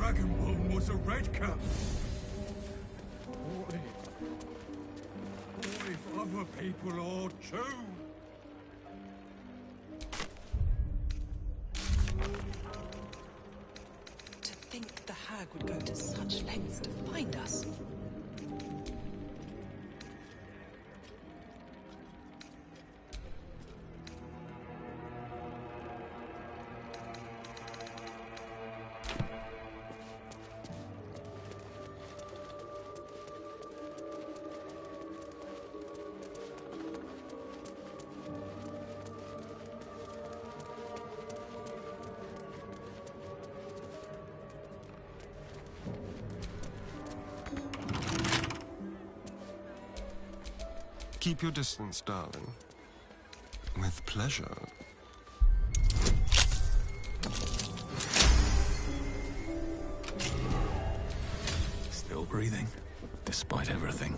dragonborn was a redcap. What if other people are too? To think the hag would go to such lengths to find us. Keep your distance, darling. With pleasure. Still breathing, despite everything.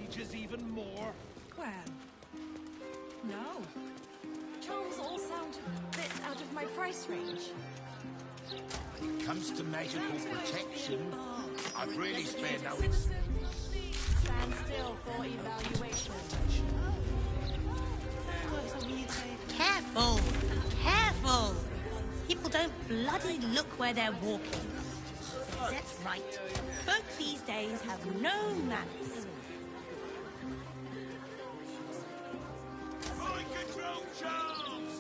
Ages even more. Well, no. Charms all sound a bit out of my price range. When it comes to magical protection, I'd really spare no expense. Stand still for evaluation. Careful! Careful! People don't bloody look where they're walking. That's right. Folk these days have no manners. Mind control charms!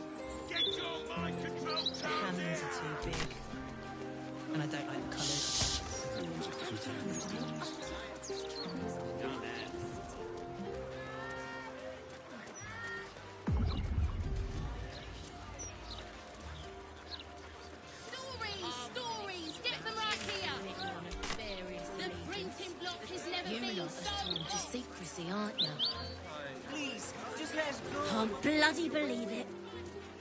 Get your mind control charms! The hands are too big. And I don't like the colours. Stories! Get them right here! The printing block has never been so To secrecy, aren't you? Please, just let us go. Can't bloody believe it.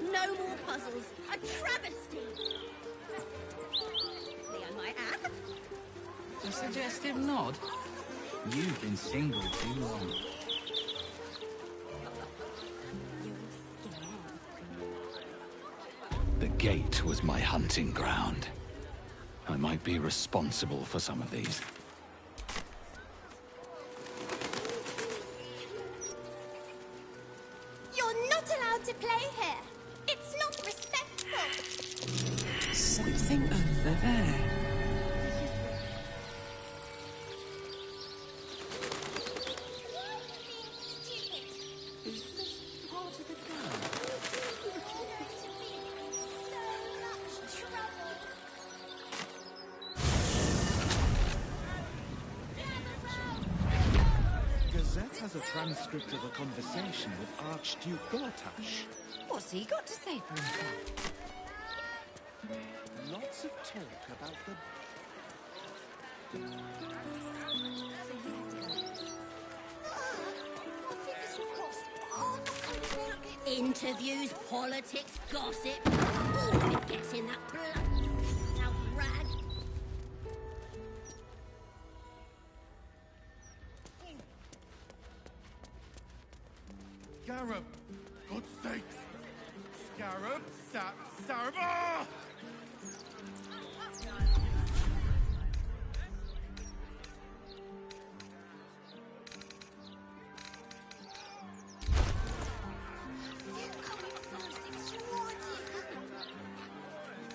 No more puzzles. A travesty. May I might add? A suggestive nod. You've been single too long. The gate was my hunting ground. I might be responsible for some of these. You're not allowed to play here. It's not respectful. Something over there. Is this part of the girl? Gazette has a transcript of a conversation with Archduke Gortash. What's he got to say for himself? Lots of talk about the... Interviews, politics, gossip. All of it gets in that bloody snout rag. Scarab! God's sakes! Scarab! Scarab! Ah!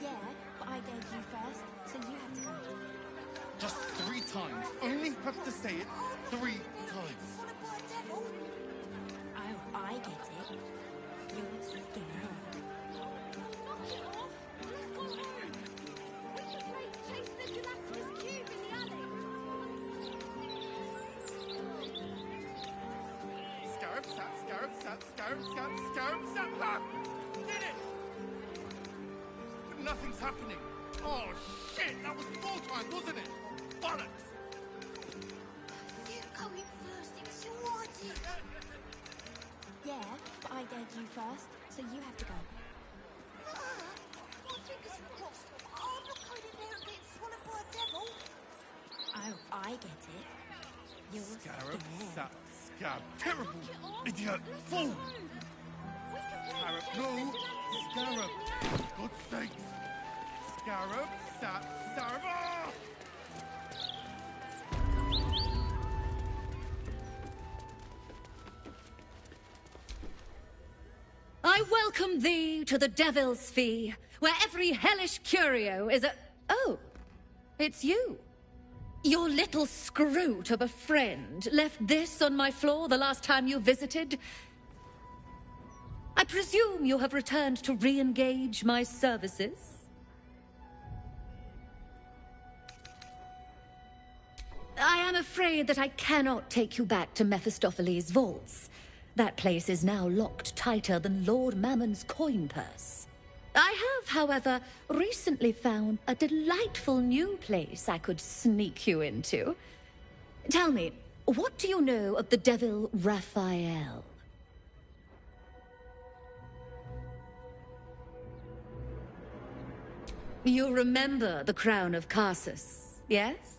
Yeah, but I dared you first, so you have to go. Just 3 times. Only have to say it 3 times. Oh, I get it. You're scared. Scarab, sap, ah! Did it! But nothing's happening. Oh, shit! That was 4 times, wasn't it? Bollocks! Yeah, but I dared you first, so you have to go. Oh, I get it. You're Scarab, scared. sap, scab. Terrible! Idiot! Fool! Scarab, no! Scarab! God's sakes! Scarab, sap, sarab. Ah! I welcome thee to the Devil's Fee, where every hellish curio is a... Oh, it's you. Your little scroot of a friend left this on my floor the last time you visited. I presume you have returned to re-engage my services? I am afraid that I cannot take you back to Mephistopheles' vaults. That place is now locked tighter than Lord Mammon's coin purse. I have, however, recently found a delightful new place I could sneak you into. Tell me, what do you know of the devil Raphael? You remember the crown of Carsus, yes?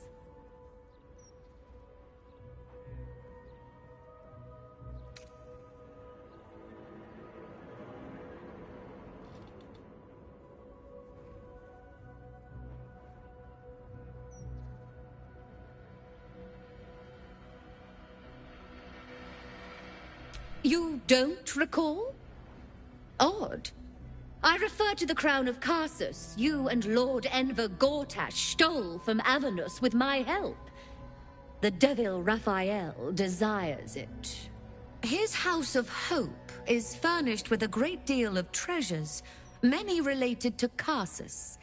You don't recall? Odd. I refer to the crown of Carsus you and Lord Enver Gortash stole from Avernus with my help. The devil Raphael desires it. His House of Hope is furnished with a great deal of treasures, many related to Carsus.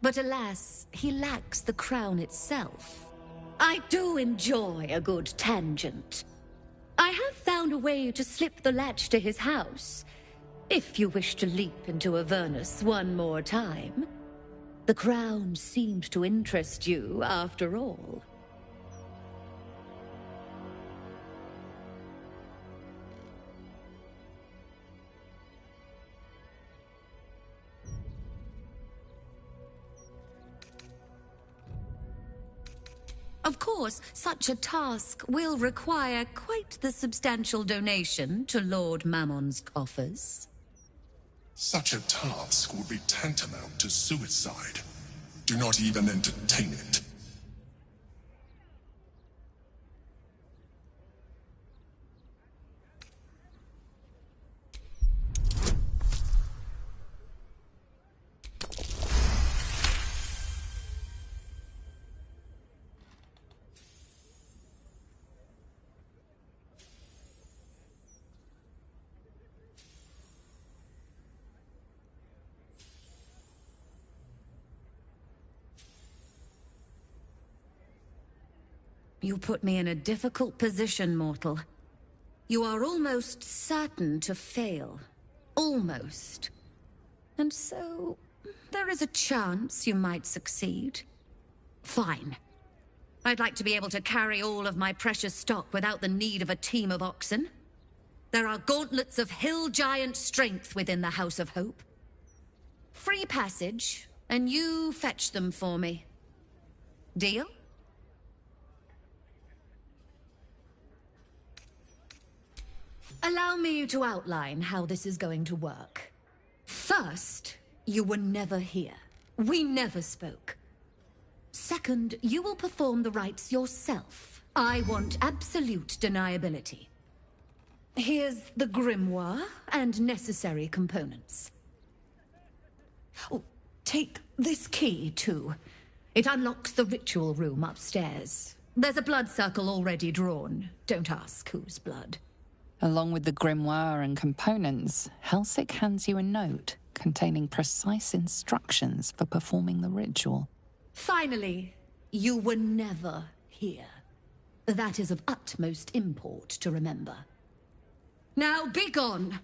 But alas, he lacks the crown itself. I do enjoy a good tangent. I have found a way to slip the latch to his house, if you wish to leap into Avernus one more time. The crown seemed to interest you, after all. Of course, such a task will require quite the substantial donation to Lord Mammon's coffers. Such a task would be tantamount to suicide. Do not even entertain it. You put me in a difficult position, mortal. You are almost certain to fail. Almost. And so, there is a chance you might succeed. Fine. I'd like to be able to carry all of my precious stock without the need of a team of oxen. There are gauntlets of hill giant strength within the House of Hope. Free passage, and you fetch them for me. Deal? Allow me to outline how this is going to work. First, you were never here. We never spoke. Second, you will perform the rites yourself. I want absolute deniability. Here's the grimoire and necessary components. Oh, take this key, too. It unlocks the ritual room upstairs. There's a blood circle already drawn. Don't ask whose blood. Along with the grimoire and components, Helsik hands you a note containing precise instructions for performing the ritual. Finally, you were never here. That is of utmost import to remember. Now be gone!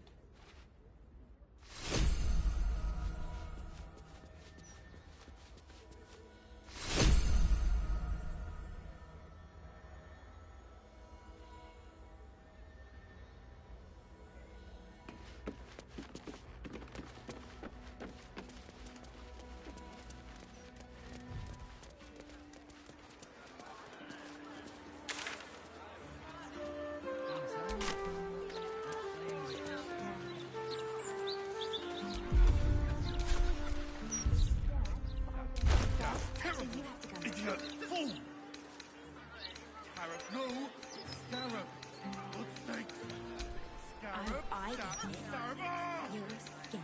You're scared.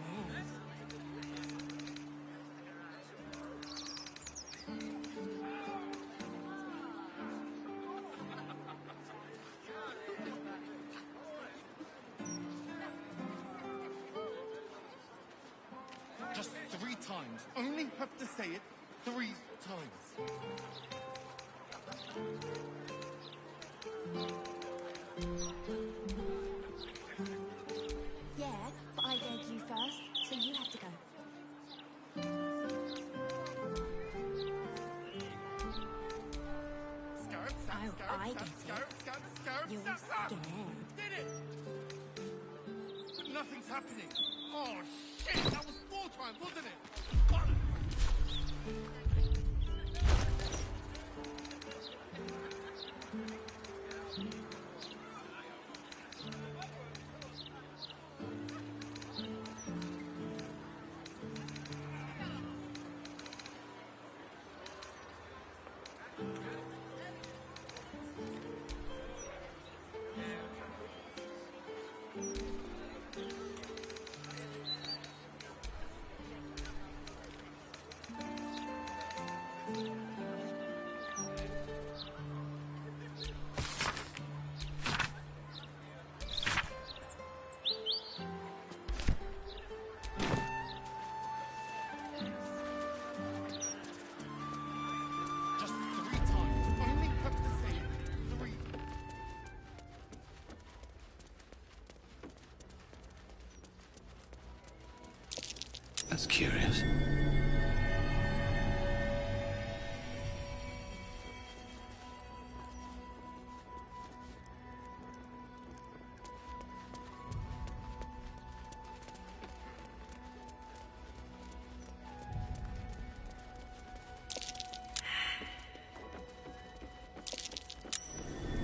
Just 3 times. Only have to say it 3 times. Yeah, but I dared you first, so you have to go. I get it. You're scared. Did it! But nothing's happening. Oh, shit! That was 4 times, wasn't it? Bollocks! Just 3 times. Only have to say it 3. That's curious.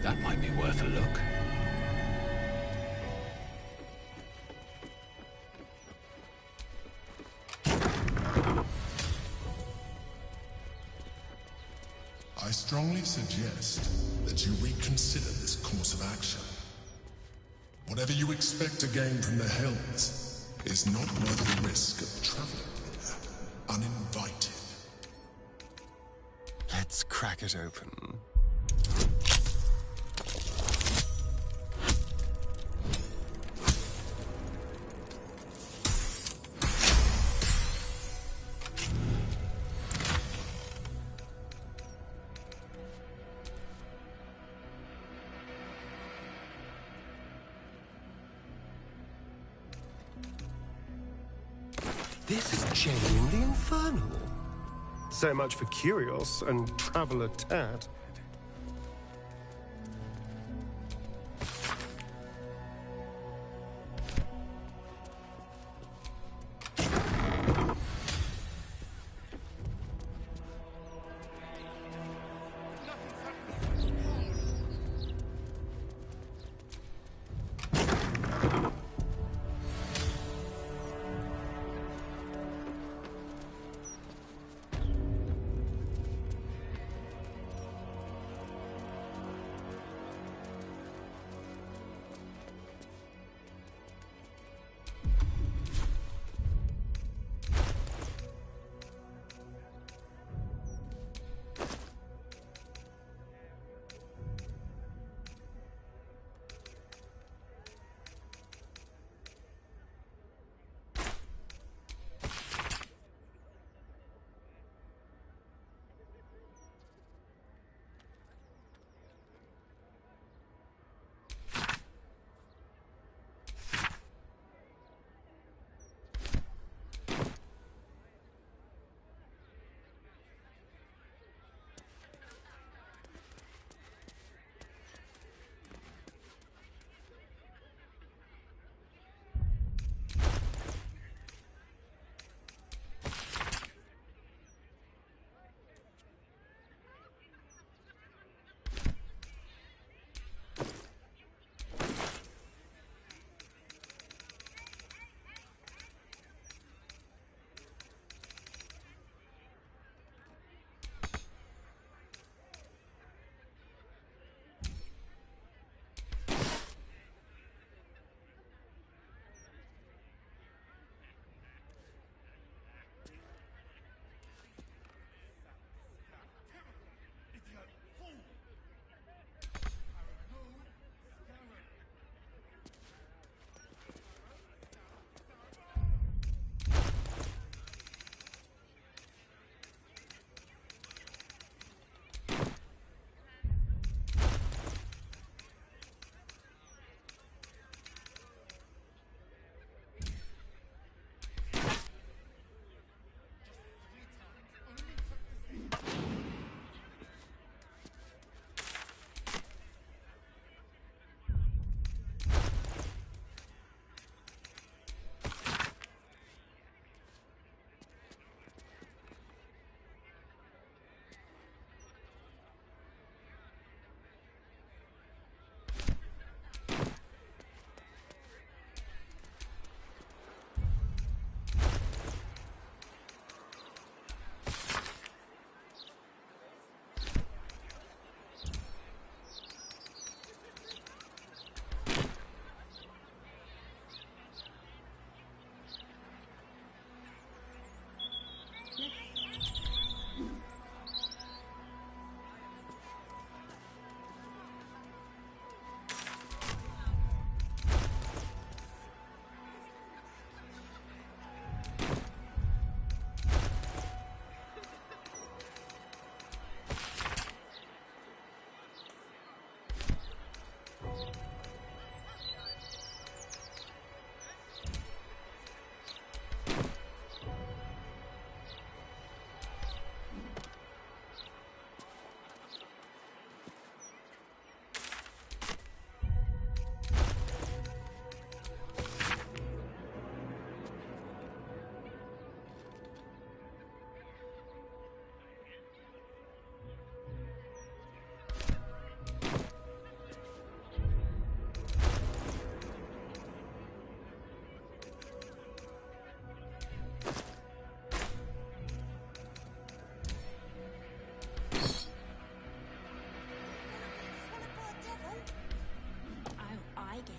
That might be worth a look. I strongly suggest that you reconsider this course of action. Whatever you expect to gain from the Hells is not worth the risk of traveling there uninvited. Let's crack it open. This is genuinely infernal. So much for Curios and Traveler Tad. get it.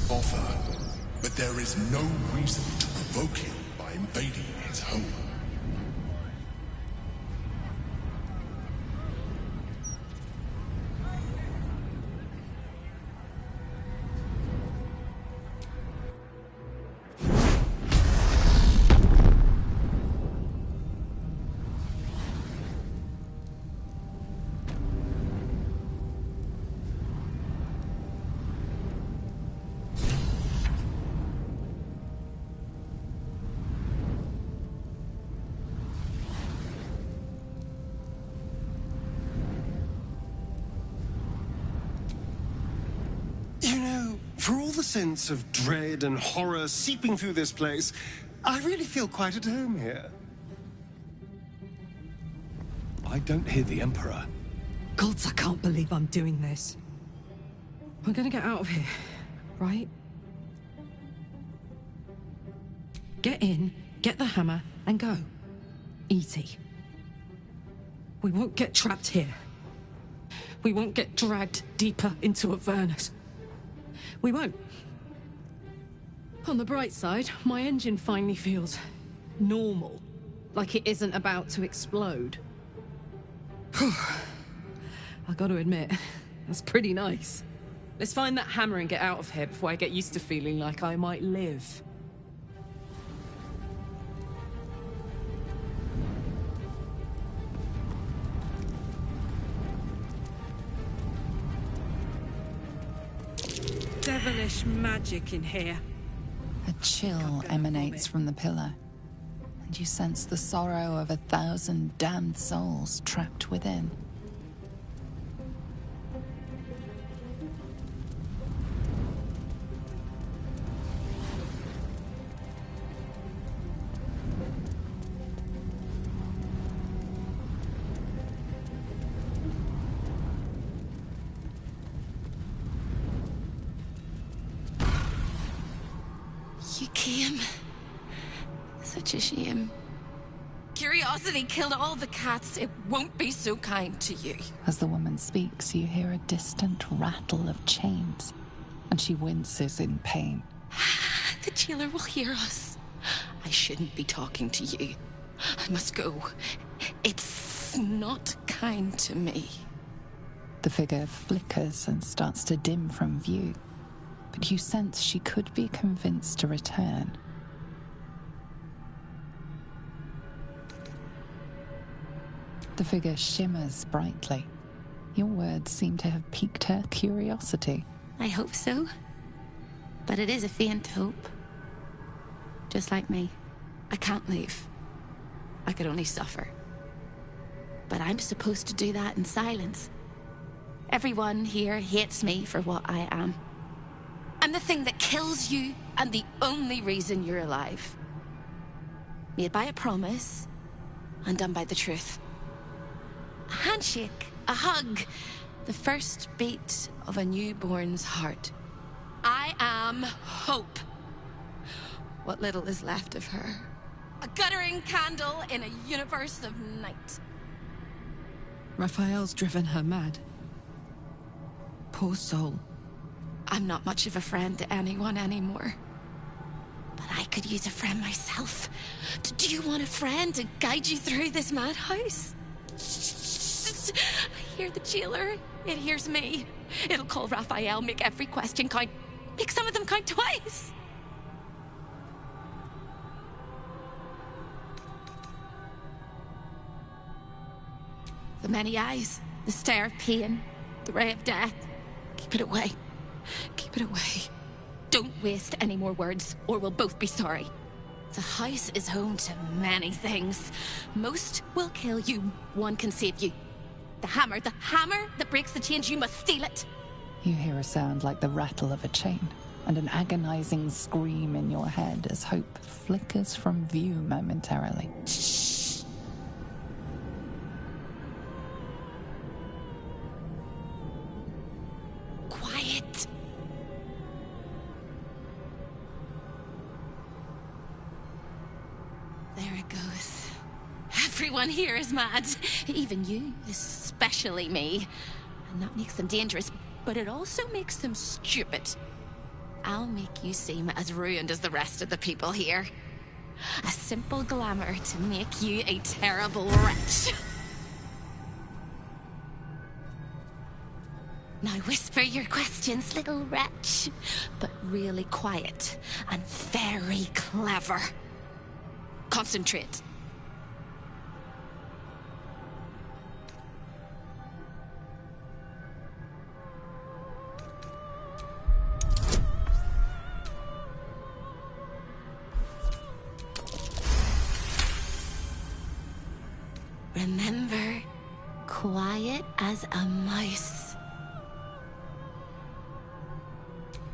Offer, but there is no reason to provoke him by invading his home. For all the sense of dread and horror seeping through this place, I really feel quite at home here. I don't hear the Emperor. Gods, I can't believe I'm doing this. We're gonna get out of here, right? Get in, get the hammer, and go. Easy. We won't get trapped here. We won't get dragged deeper into Avernus. We won't. On the bright side, my engine finally feels normal. Like it isn't about to explode. I gotta admit, that's pretty nice. Let's find that hammer and get out of here before I get used to feeling like I might live. Devilish magic in here. A chill emanates from the pillar, and you sense the sorrow of 1,000 damned souls trapped within. You came. Such a shame. Curiosity killed all the cats. It won't be so kind to you. As the woman speaks, you hear a distant rattle of chains, and she winces in pain. The jailer will hear us. I shouldn't be talking to you. I must go. It's not kind to me. The figure flickers and starts to dim from view, but you sense she could be convinced to return. The figure shimmers brightly. Your words seem to have piqued her curiosity. I hope so. But it is a faint hope. Just like me. I can't leave. I could only suffer. But I'm supposed to do that in silence. Everyone here hates me for what I am. I'm the thing that kills you, and the only reason you're alive. Made by a promise, undone by the truth. A handshake, a hug, the first beat of a newborn's heart. I am hope. What little is left of her. A guttering candle in a universe of night. Raphael's driven her mad. Poor soul. I'm not much of a friend to anyone anymore. But I could use a friend myself. Do you want a friend to guide you through this madhouse? I hear the jailer. It hears me. It'll call Raphael, make every question count. Make some of them count twice. The many eyes, the stare of pain, the ray of death. Keep it away. Keep it away. Don't waste any more words, or we'll both be sorry. The house is home to many things. Most will kill you, one can save you. The hammer that breaks the chains, you must steal it. You hear a sound like the rattle of a chain, and an agonizing scream in your head as hope flickers from view momentarily. Shh. Quiet. There it goes. Everyone here is mad. Even you, especially me. And that makes them dangerous, but it also makes them stupid. I'll make you seem as ruined as the rest of the people here. A simple glamour to make you a terrible wretch. Now whisper your questions, little wretch. But really quiet and very clever. Concentrate. Remember, quiet as a mouse.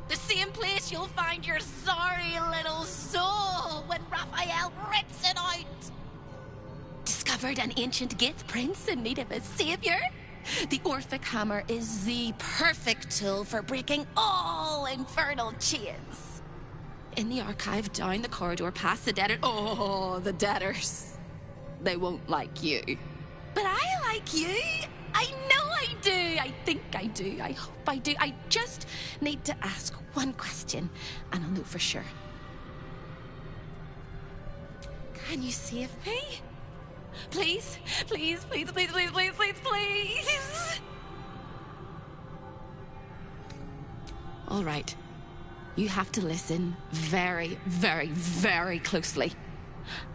The same place you'll find your sorry little soul when Raphael rips it out. Discovered an ancient gift, prince, in need of a savior? The Orphic hammer is the perfect tool for breaking all infernal chains. In the archive, down the corridor, past the debtor. Oh, the debtors. They won't like you. But I like you. I know I do. I think I do. I hope I do. I just need to ask one question, and I'll know for sure. Can you save me? Please, please, please, please, please, please, please, please. All right. You have to listen very, very, very closely.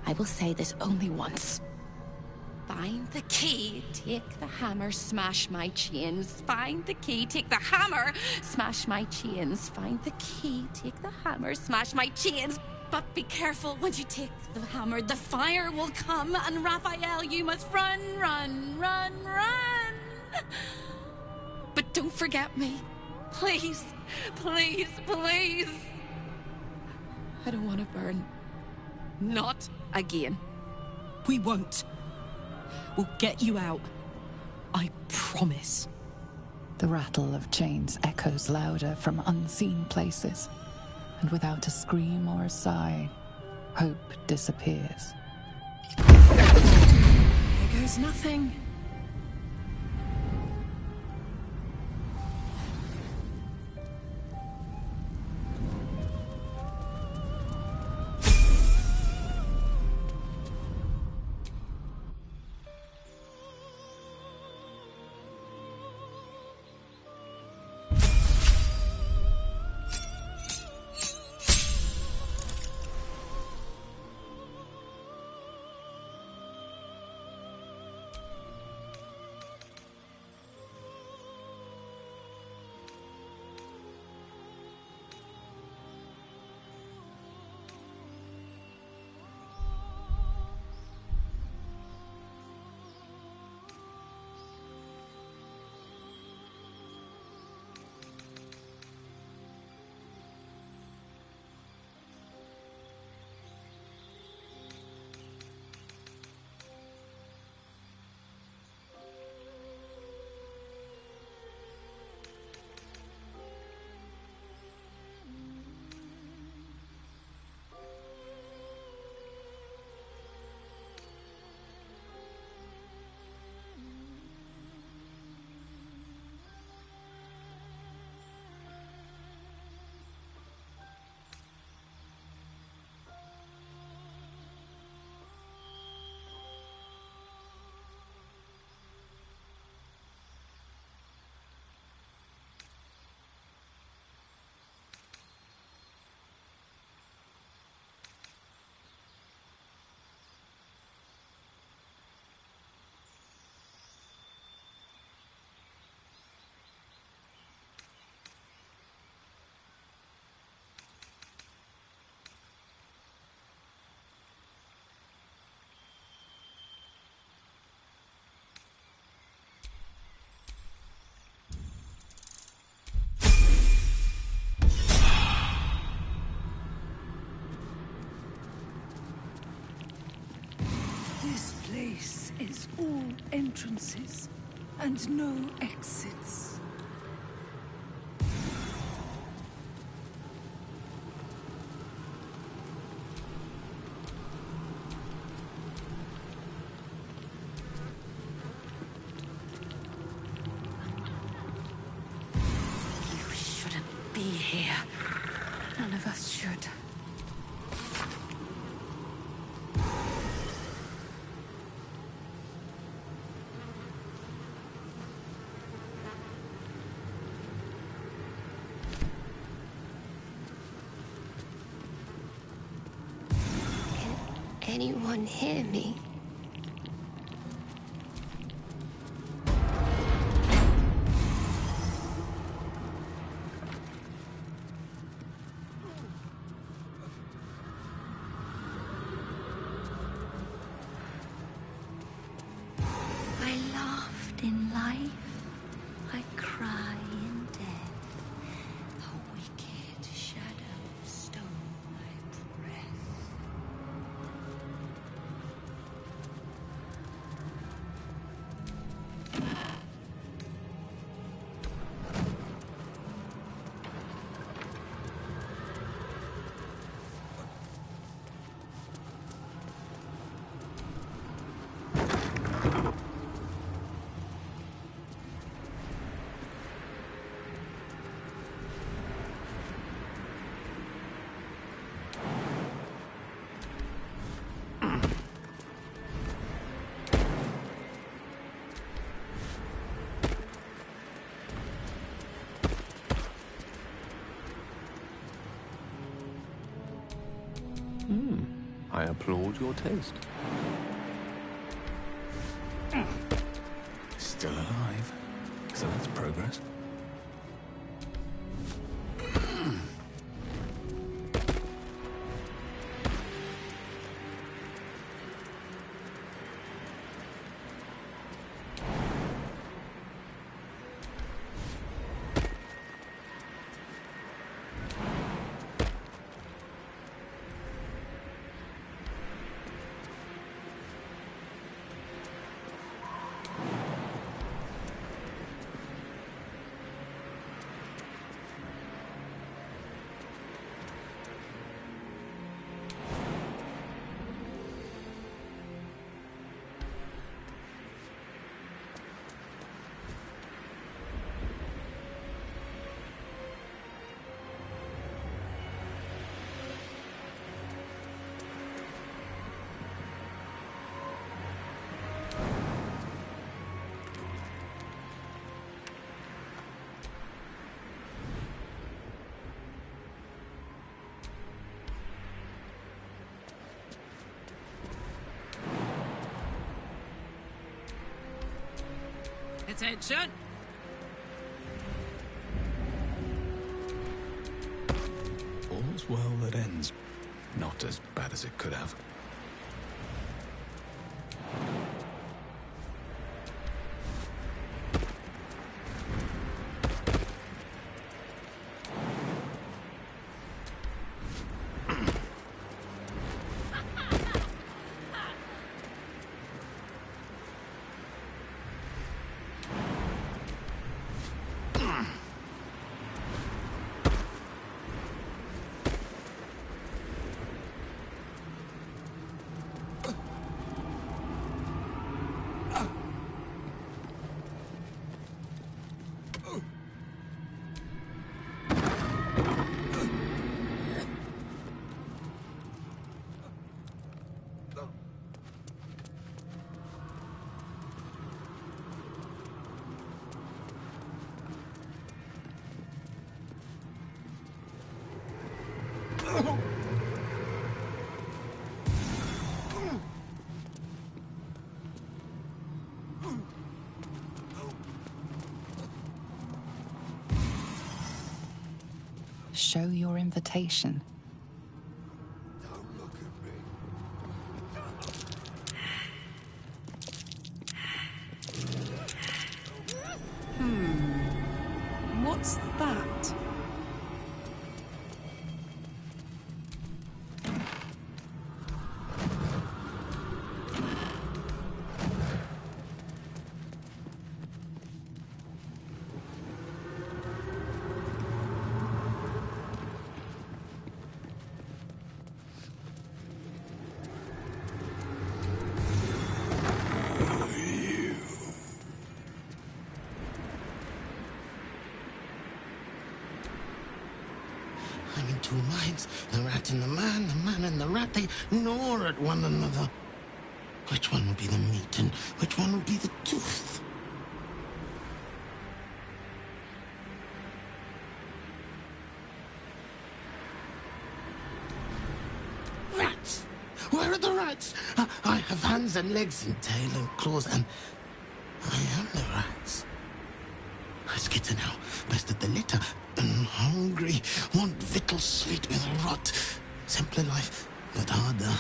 I will say this only once. Find the key, take the hammer, smash my chains. Find the key, take the hammer, smash my chains. Find the key, take the hammer, smash my chains. But be careful, when you take the hammer, the fire will come, and Raphael, you must run, run, run, run. But don't forget me. Please, please, please. I don't want to burn. Not again. We won't. We'll get you out. I promise. The rattle of chains echoes louder from unseen places, and without a scream or a sigh, hope disappears. Here goes nothing. This place is all entrances and no exits. You shouldn't be here. None of us should. Anyone hear me? I laughed in life, I cry in death. A wicked shadow stole my breath. I applaud your taste. Still alive, so that's progress. Attention! All's well that ends. Not as bad as it could have. Show your invitation. What's that? I'm in two minds. The rat and the man and the rat, they gnaw at one another. Which one will be the meat and which one will be the tooth? Rats! Where are the rats? I have hands and legs and tail and claws and I am the rats. I skitter now, best at the litter, and hungry, want victuals sweet with rot. Simpler life, but harder.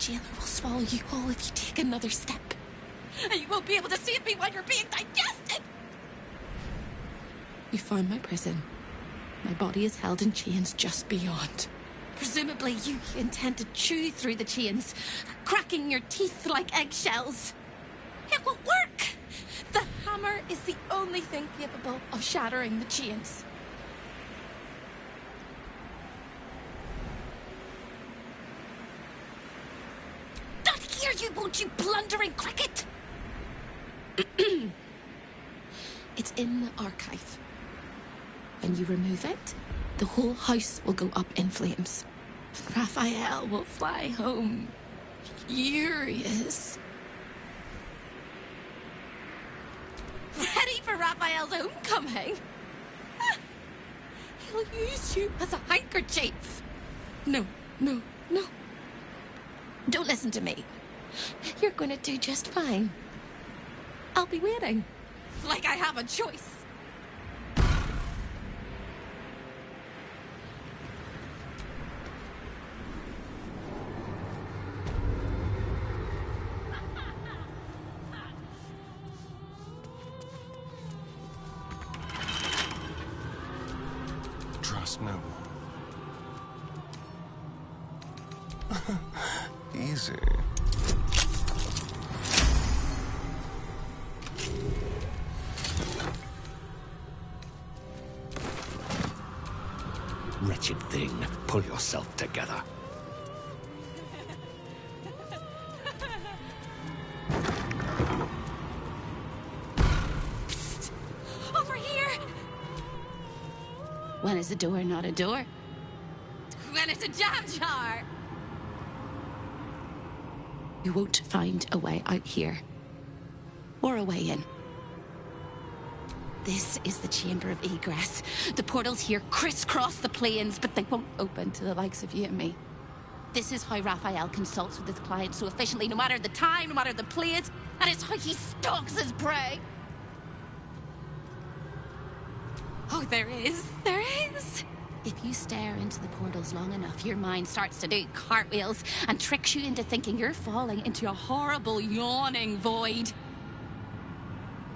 jailer will swallow you whole if you take another step. And you won't be able to save me while you're being digested! You found my prison. My body is held in chains just beyond. Presumably you intend to chew through the chains, cracking your teeth like eggshells. It will work! The hammer is the only thing capable of shattering the chains. Not here, you won't, you blundering cricket! It's in the archive. When you remove it, the whole house will go up in flames. Raphael will fly home, furious. Ready for Raphael's homecoming? He'll use you as a handkerchief. No, no, no. Don't listen to me. You're going to do just fine. I'll be waiting. Like I have a choice. Trust no one. Easy. Wretched thing, pull yourself together. Over here! When is a door not a door? When it's a jam jar! You won't find a way out here. Or a way in. This is the chamber of egress. The portals here crisscross the plains, but they won't open to the likes of you and me. This is how Raphael consults with his clients so efficiently, no matter the time, no matter the place, and it's how he stalks his prey. Oh, there is. If you stare into the portals long enough, your mind starts to do cartwheels and tricks you into thinking you're falling into a horrible, yawning void.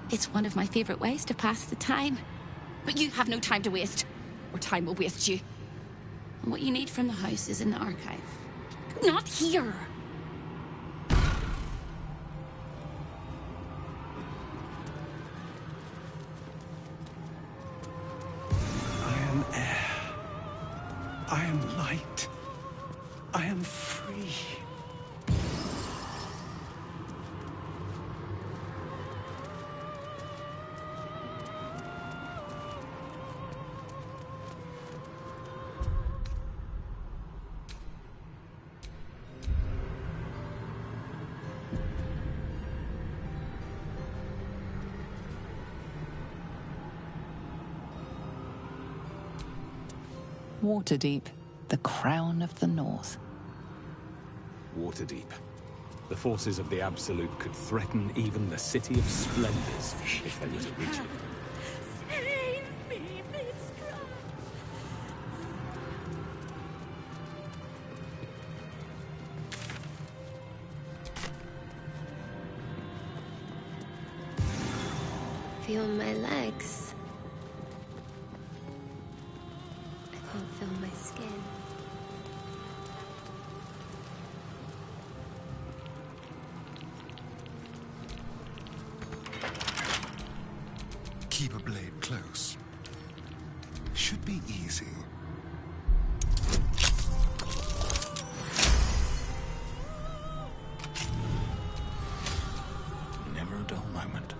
It's one of my favorite ways to pass the time. But you have no time to waste, or time will waste you. And what you need from the house is in the archive. Not here! I am air. I am light. I am free. Waterdeep, the crown of the north. Waterdeep. The forces of the Absolute could threaten even the City of Splendors if they were to reach it. Save me, Mistress! Feel my legs. I can't feel my skin. Keep a blade close. Should be easy. Never a dull moment.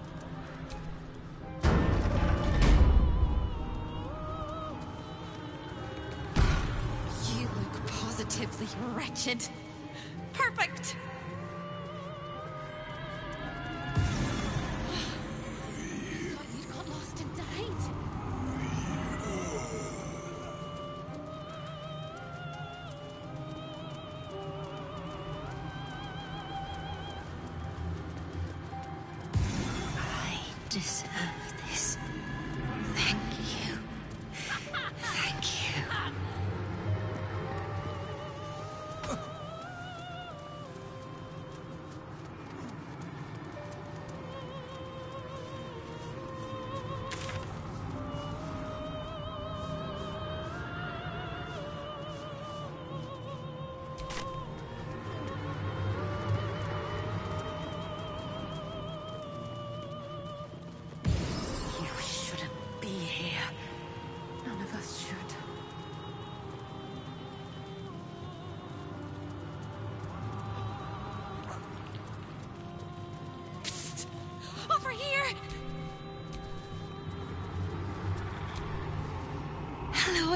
You look positively wretched. Perfect! You got lost and died. I deserve this. Thank you. Thank you.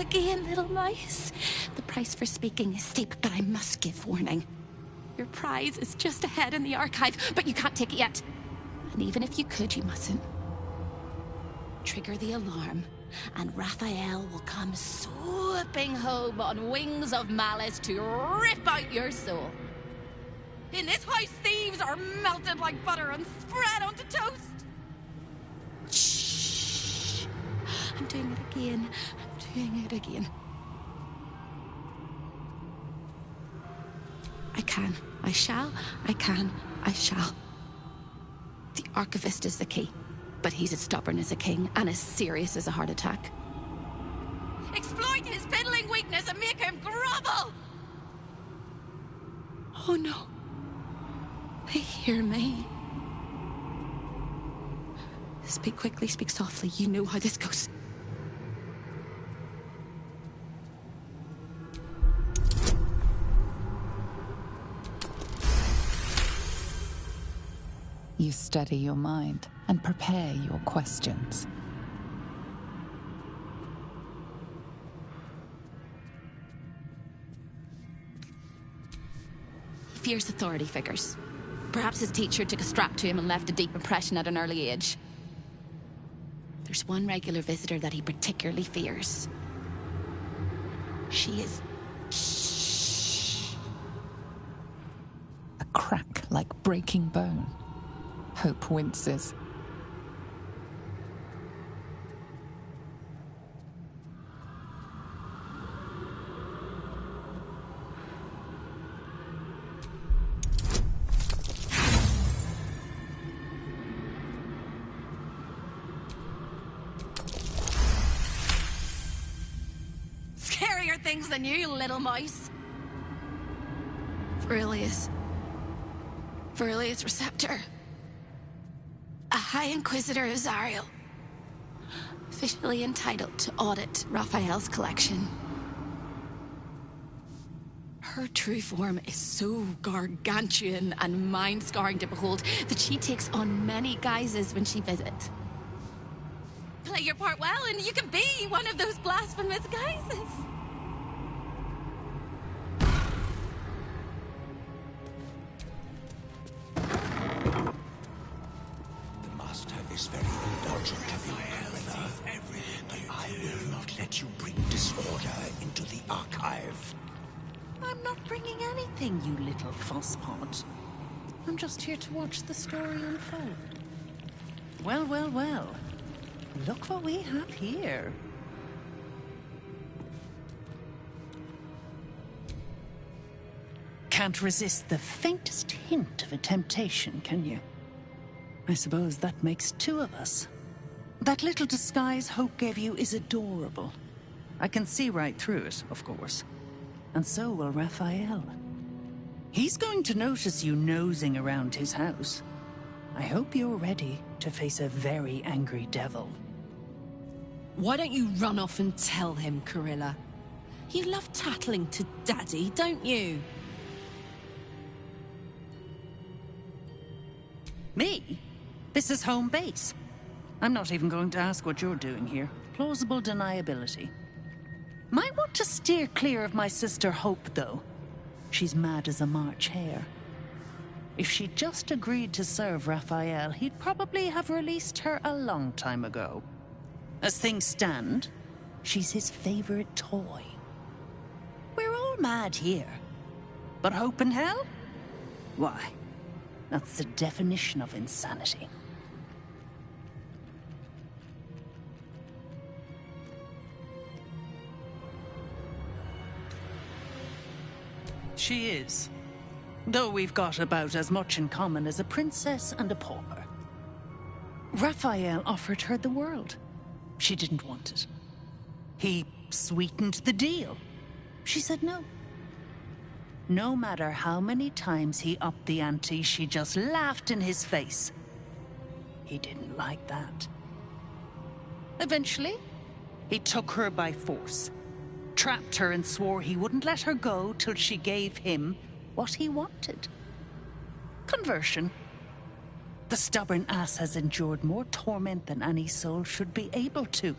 again, little mice. The price for speaking is steep, but I must give warning. Your prize is just ahead in the archive, but you can't take it yet. And even if you could, you mustn't. Trigger the alarm, and Raphael will come swooping home on wings of malice to rip out your soul. In this house, thieves are melted like butter and spread onto toast. Shh. I'm doing it again. I'm doing it again. I can. I shall. I can. I shall. The archivist is the key, but he's as stubborn as a king and as serious as a heart attack. Exploit his fiddling weakness and make him grovel! Oh no. They hear me. Speak quickly, speak softly. You know how this goes. You steady your mind and prepare your questions. He fears authority figures. Perhaps his teacher took a strap to him and left a deep impression at an early age. There's one regular visitor that he particularly fears. She is... Shh. A crack like breaking bone. Hope winces. Scarier things than you, little mouse. Verilius Receptor. A High Inquisitor of Zariel. Officially entitled to audit Raphael's collection. Her true form is so gargantuan and mind-scarring to behold that she takes on many guises when she visits. Play your part well and you can be one of those blasphemous guises. Is very indulgent of you, Helena, but I will not let you bring disorder into the archive. I'm not bringing anything, you little fosspot. I'm just here to watch the story unfold. Well, well, well. Look what we have here. Can't resist the faintest hint of a temptation, can you? I suppose that makes two of us. That little disguise Hope gave you is adorable. I can see right through it, of course. And so will Raphael. He's going to notice you nosing around his house. I hope you're ready to face a very angry devil. Why don't you run off and tell him, Corilla? You love tattling to Daddy, don't you? Me? This is home base. I'm not even going to ask what you're doing here. Plausible deniability. Might want to steer clear of my sister Hope, though. She's mad as a March hare. If she'd just agreed to serve Raphael, he'd probably have released her a long time ago. As things stand, she's his favorite toy. We're all mad here. But Hope and hell? Why, that's the definition of insanity. She is. Though we've got about as much in common as a princess and a pauper. Raphael offered her the world. She didn't want it. He sweetened the deal. She said no. No matter how many times he upped the ante, she just laughed in his face. He didn't like that. Eventually, he took her by force. Trapped her and swore he wouldn't let her go till she gave him what he wanted. Conversion. The stubborn ass has endured more torment than any soul should be able to.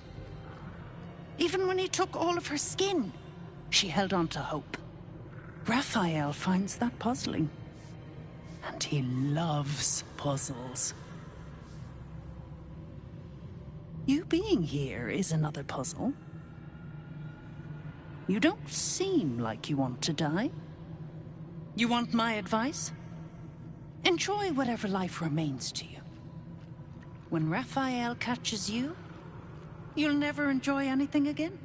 Even when he took all of her skin, she held on to hope. Raphael finds that puzzling. And he loves puzzles. You being here is another puzzle. You don't seem like you want to die. You want my advice? Enjoy whatever life remains to you. When Raphael catches you, you'll never enjoy anything again.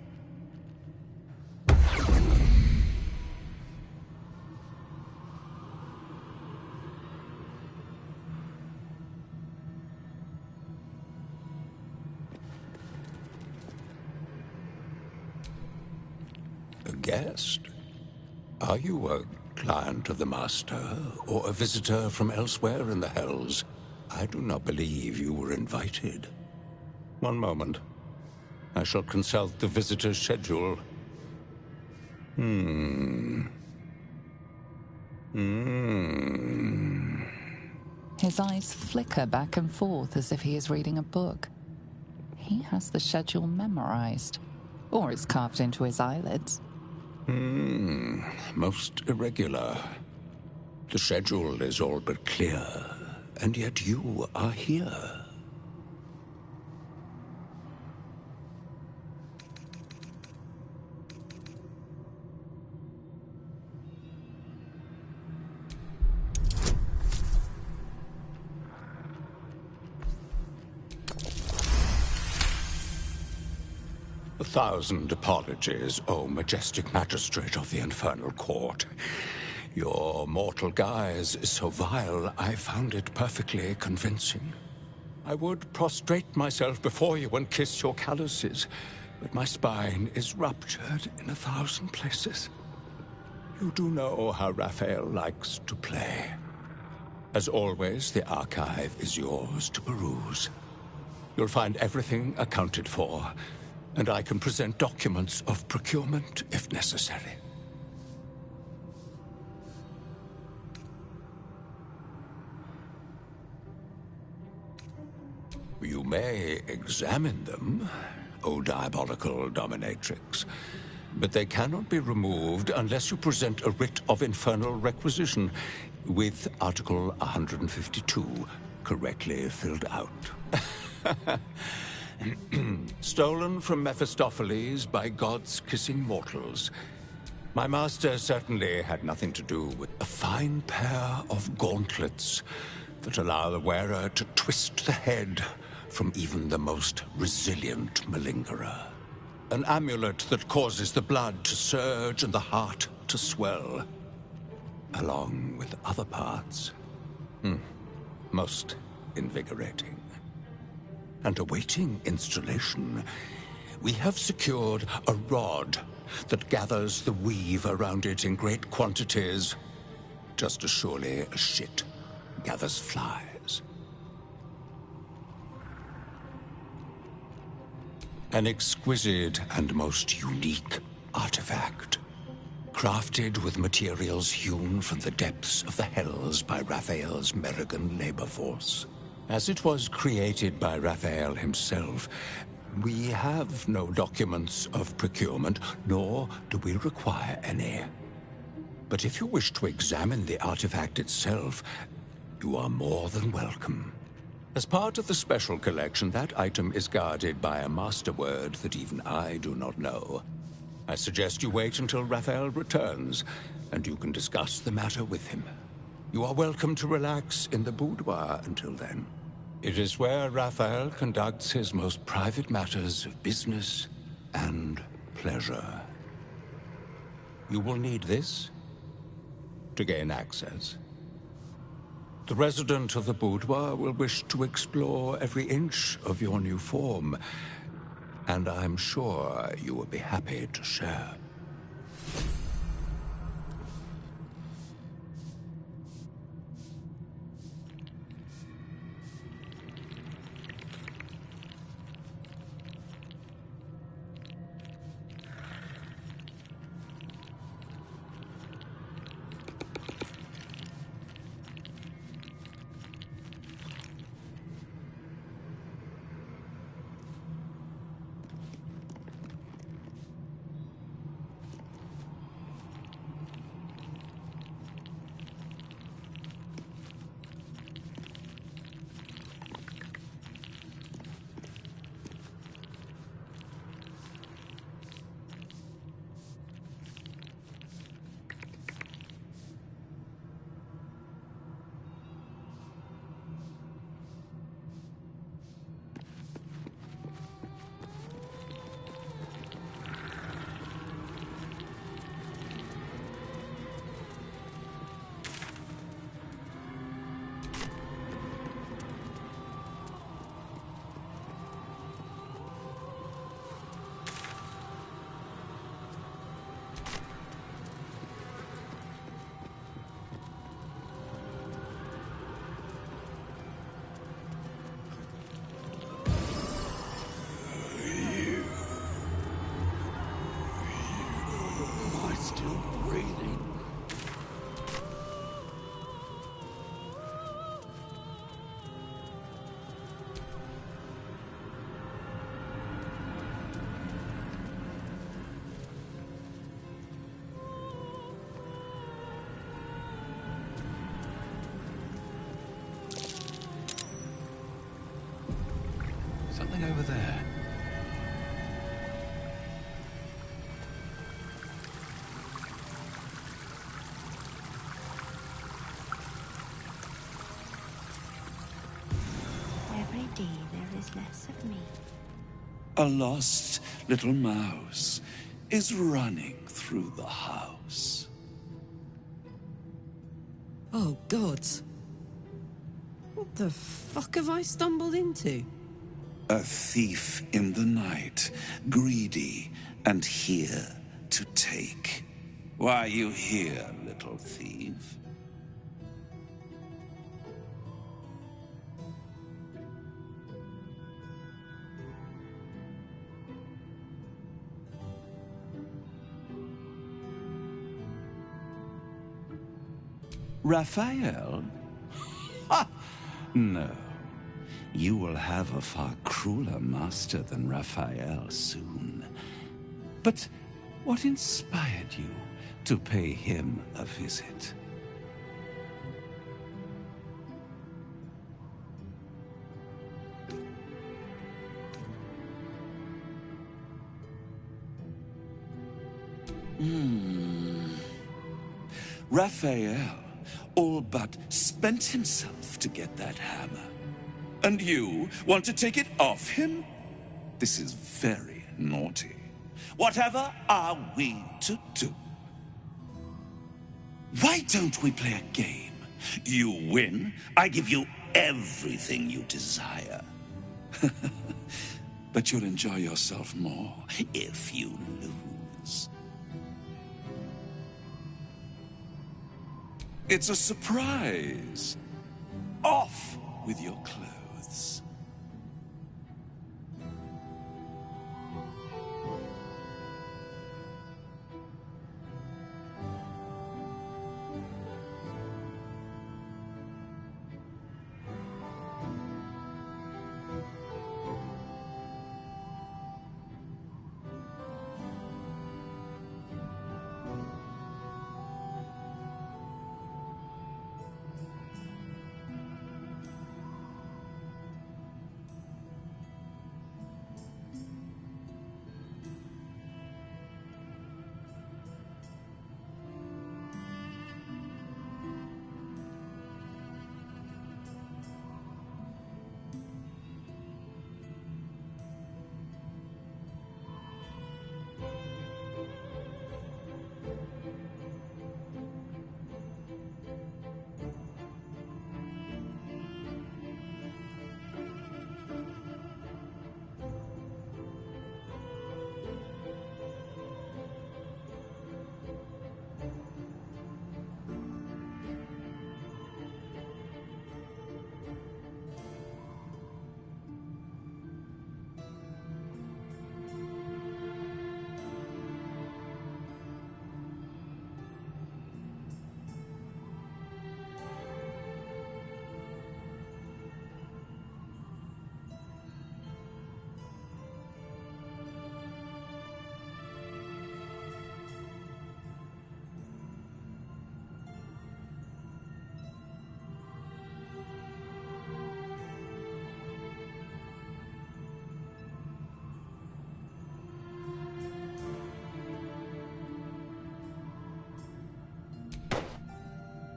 A guest? Are you a client of the Master, or a visitor from elsewhere in the Hells? I do not believe you were invited. One moment. I shall consult the visitor's schedule. His eyes flicker back and forth as if he is reading a book. He has the schedule memorized, or it's carved into his eyelids. Most irregular. The schedule is all but clear, and yet you are here. A thousand apologies, O majestic magistrate of the Infernal Court. Your mortal guise is so vile, I found it perfectly convincing. I would prostrate myself before you and kiss your calluses, but my spine is ruptured in 1,000 places. You do know how Raphael likes to play. As always, the archive is yours to peruse. You'll find everything accounted for, and I can present documents of procurement if necessary. You may examine them, O diabolical dominatrix, but they cannot be removed unless you present a writ of infernal requisition with Article 152 correctly filled out. Stolen from Mephistopheles by gods kissing mortals. My master certainly had nothing to do with a fine pair of gauntlets that allow the wearer to twist the head from even the most resilient malingerer. An amulet that causes the blood to surge and the heart to swell, along with other parts. Most invigorating. And awaiting installation, we have secured a rod that gathers the weave around it in great quantities, just as surely as shit gathers flies. An exquisite and most unique artifact, crafted with materials hewn from the depths of the Hells by Raphael's Merrigan labor force. As it was created by Raphael himself, we have no documents of procurement, nor do we require any. But if you wish to examine the artifact itself, you are more than welcome. As part of the special collection, that item is guarded by a master word that even I do not know. I suggest you wait until Raphael returns, and you can discuss the matter with him. You are welcome to relax in the boudoir until then. It is where Raphael conducts his most private matters of business and pleasure. You will need this to gain access. The resident of the boudoir will wish to explore every inch of your new form, and I'm sure you will be happy to share. still breathing. Something over there. Every day there is less of me. A lost little mouse is running through the house. Oh, gods. What the fuck have I stumbled into? A thief in the night, greedy and here to take. Why are you here, little thief? Raphael? Ha! No. You will have a far crueler master than Raphael soon. But what inspired you to pay him a visit? Raphael all but spent himself to get that hammer. And you want to take it off him? This is very naughty. Whatever are we to do? Why don't we play a game? You win, I give you everything you desire. But you'll enjoy yourself more if you lose. It's a surprise. Off with your clothes.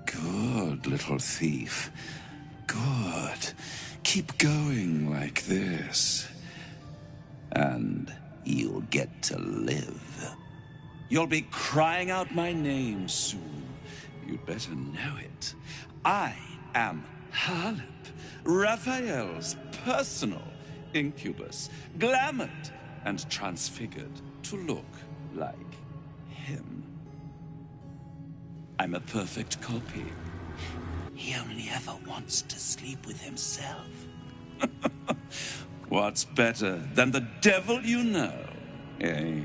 Good little thief. Good. Keep going like this. And you'll get to live. You'll be crying out my name soon. You'd better know it. I am Harlip, Raphael's personal incubus, glamored and transfigured to look like him. I'm a perfect copy. He only ever wants to sleep with himself. What's better than the devil you know, eh?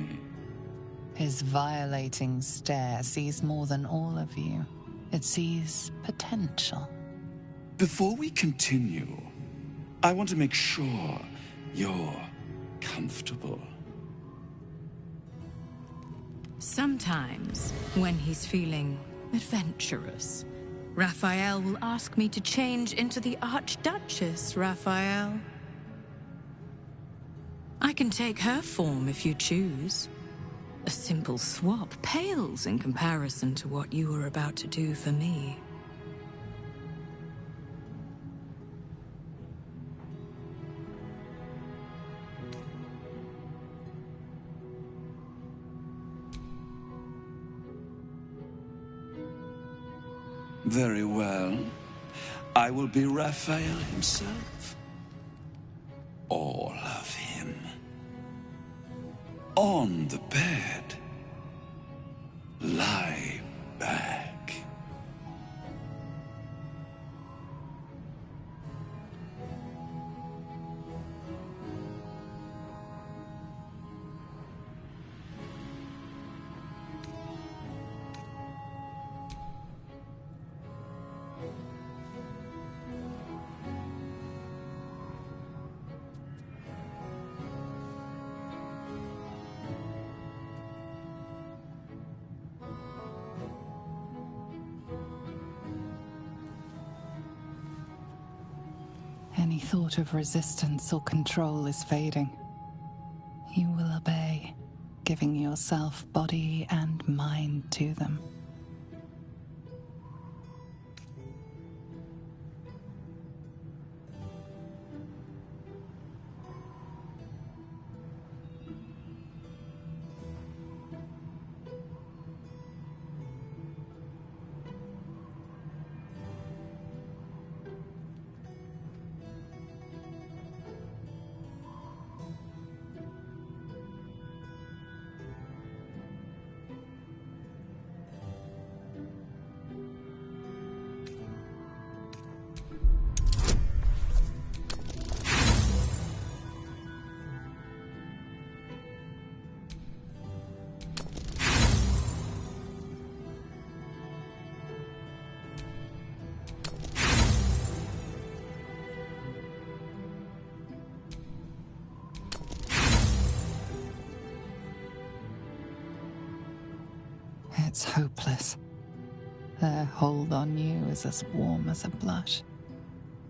His violating stare sees more than all of you. It sees potential. Before we continue, I want to make sure you're comfortable. Sometimes, when he's feeling adventurous, Raphael will ask me to change into the Archduchess, Raphael. I can take her form if you choose. A simple swap pales in comparison to what you are about to do for me. Very well. I will be Raphael himself. All of him. On the bed. Lie back. Any thought of resistance or control is fading. You will obey, giving yourself body and mind to them. It's hopeless. Their hold on you is as warm as a blush,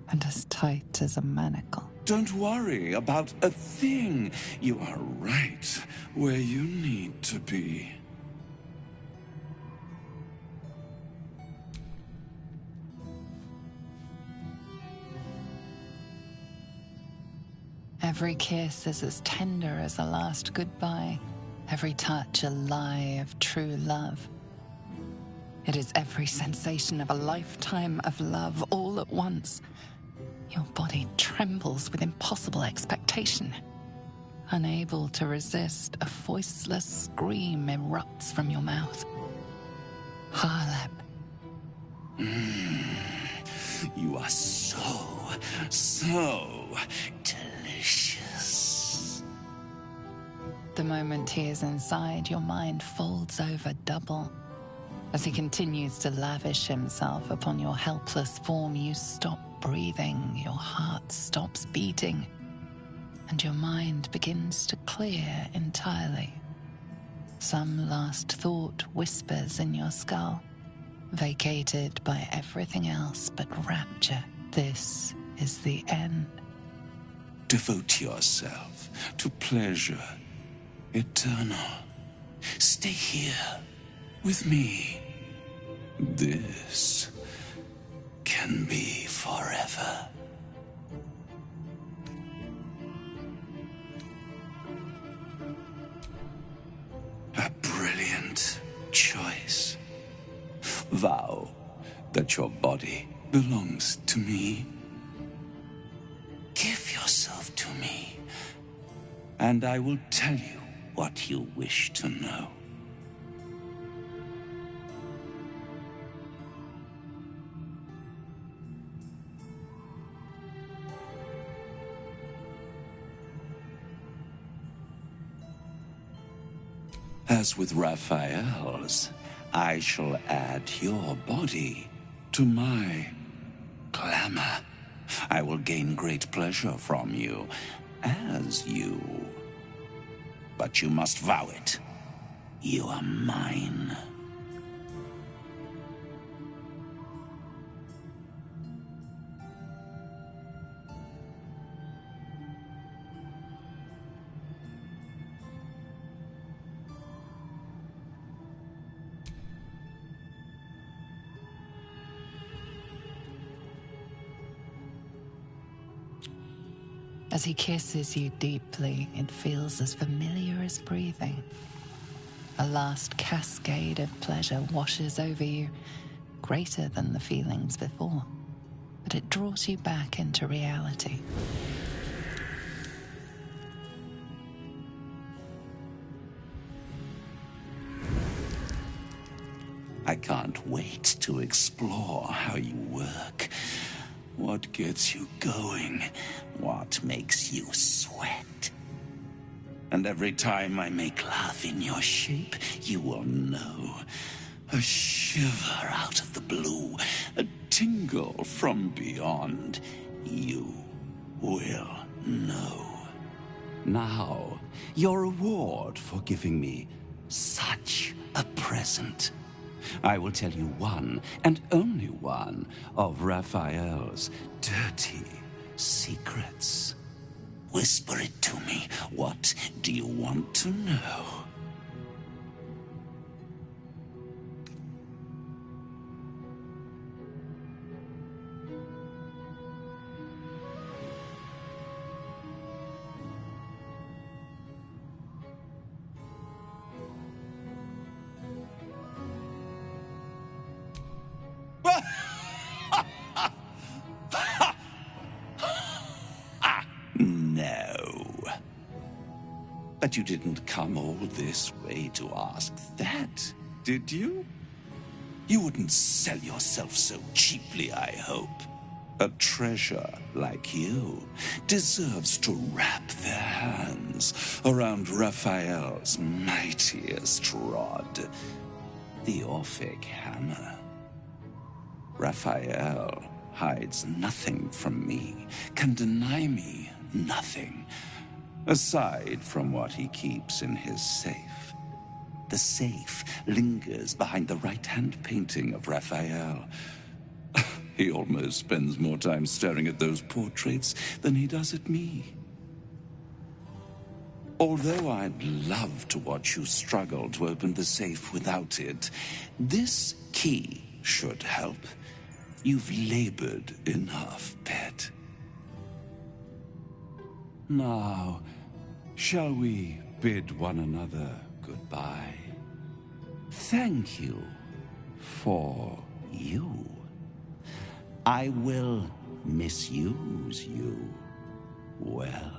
and as tight as a manacle. Don't worry about a thing. You are right where you need to be. Every kiss is as tender as a last goodbye, every touch a lie of true love. It is every sensation of a lifetime of love all at once. Your body trembles with impossible expectation. Unable to resist, a voiceless scream erupts from your mouth. Harleb. You are so delicious. The moment he is inside, your mind folds over double. As he continues to lavish himself upon your helpless form, you stop breathing, your heart stops beating, and your mind begins to clear entirely. Some last thought whispers in your skull, vacated by everything else but rapture. This is the end. Devote yourself to pleasure eternal. Stay here with me. This can be forever. A brilliant choice. Vow that your body belongs to me. Give yourself to me, and I will tell you what you wish to know. As with Raphael's, I shall add your body to my glamour. I will gain great pleasure from you, as you. But you must vow it. You are mine. As he kisses you deeply, it feels as familiar as breathing. A last cascade of pleasure washes over you, greater than the feelings before, but it draws you back into reality. I can't wait to explore how you work. What gets you going? What makes you sweat? And every time I make love in your shape, you will know. A shiver out of the blue, a tingle from beyond. You will know. Now, your reward for giving me such a present. I will tell you one, and only one, of Raphael's dirty secrets. Whisper it to me. What do you want to know? No. But you didn't come all this way to ask that, did you? You wouldn't sell yourself so cheaply, I hope. A treasure like you deserves to wrap their hands around Raphael's mightiest rod, the Orphic hammer. Raphael hides nothing from me, can deny me nothing, aside from what he keeps in his safe. The safe lingers behind the right-hand painting of Raphael. He almost spends more time staring at those portraits than he does at me. Although I'd love to watch you struggle to open the safe without it, this key should help. You've labored enough, pet. Now, shall we bid one another goodbye? Thank you for you. I will misuse you well.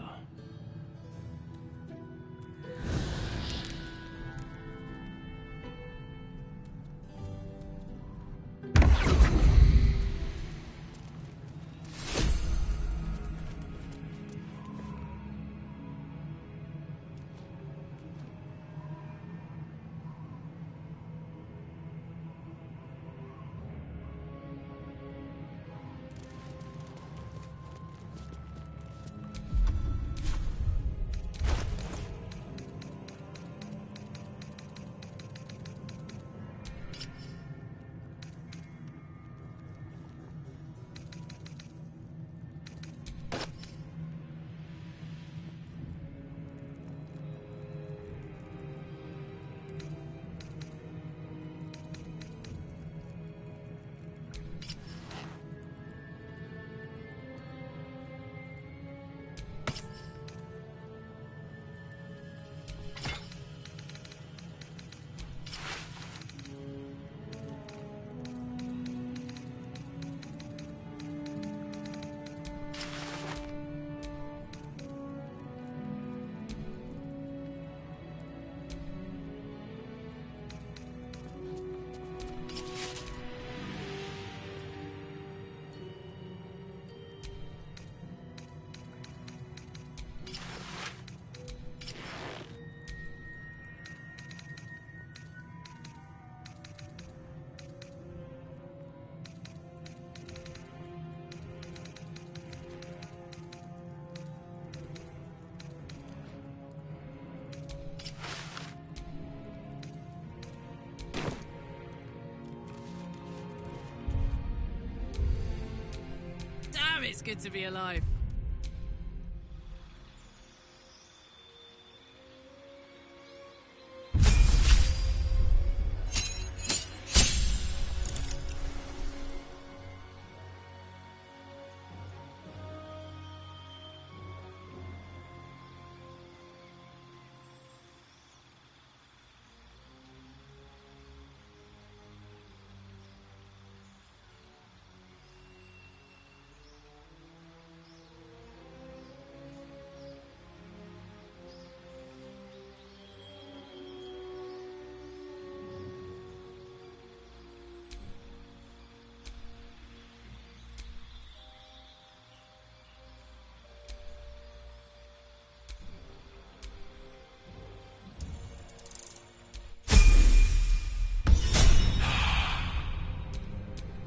it's good to be alive.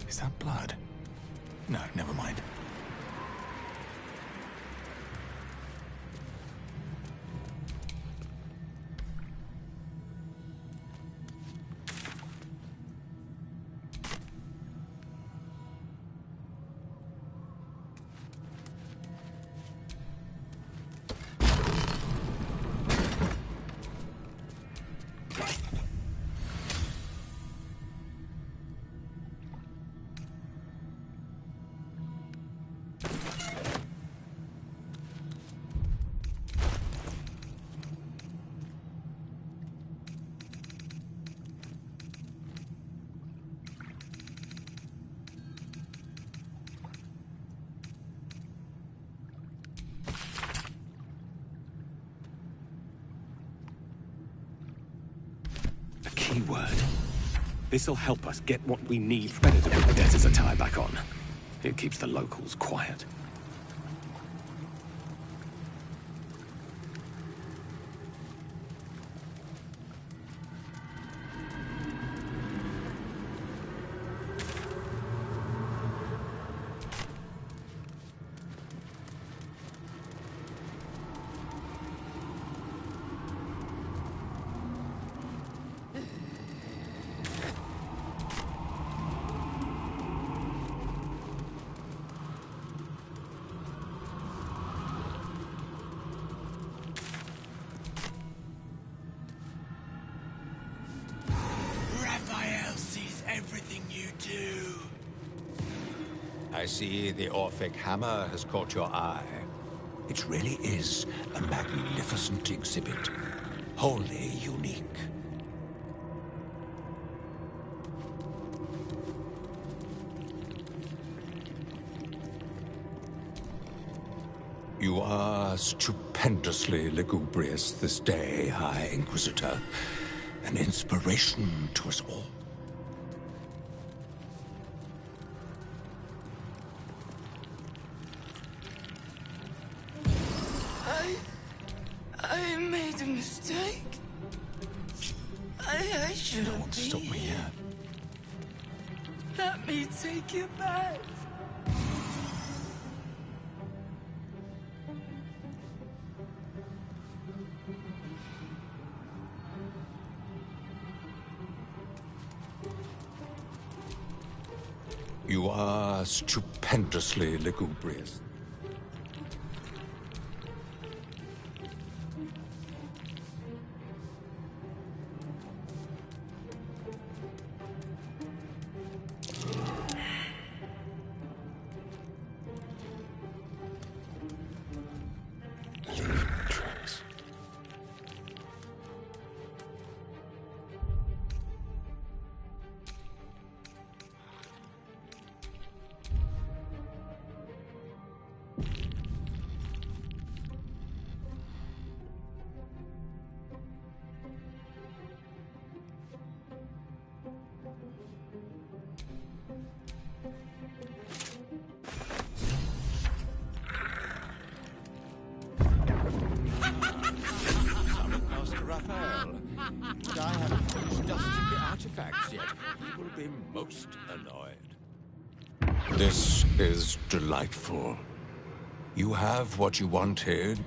Is that blood? No, never mind. Keyword. This'll help us get what we need. Better to put the desert's attire back on. It keeps the locals quiet. Everything you do. I see the Orphic hammer has caught your eye. It really is a magnificent exhibit. Wholly unique. You are stupendously lugubrious this day, High Inquisitor. An inspiration to us all. I made a mistake. I shouldn't be Stop me here. Let me take you back. You are stupendously lugubrious. But I haven't finished dusting the artifacts yet. He will be most annoyed. This is delightful. You have what you wanted.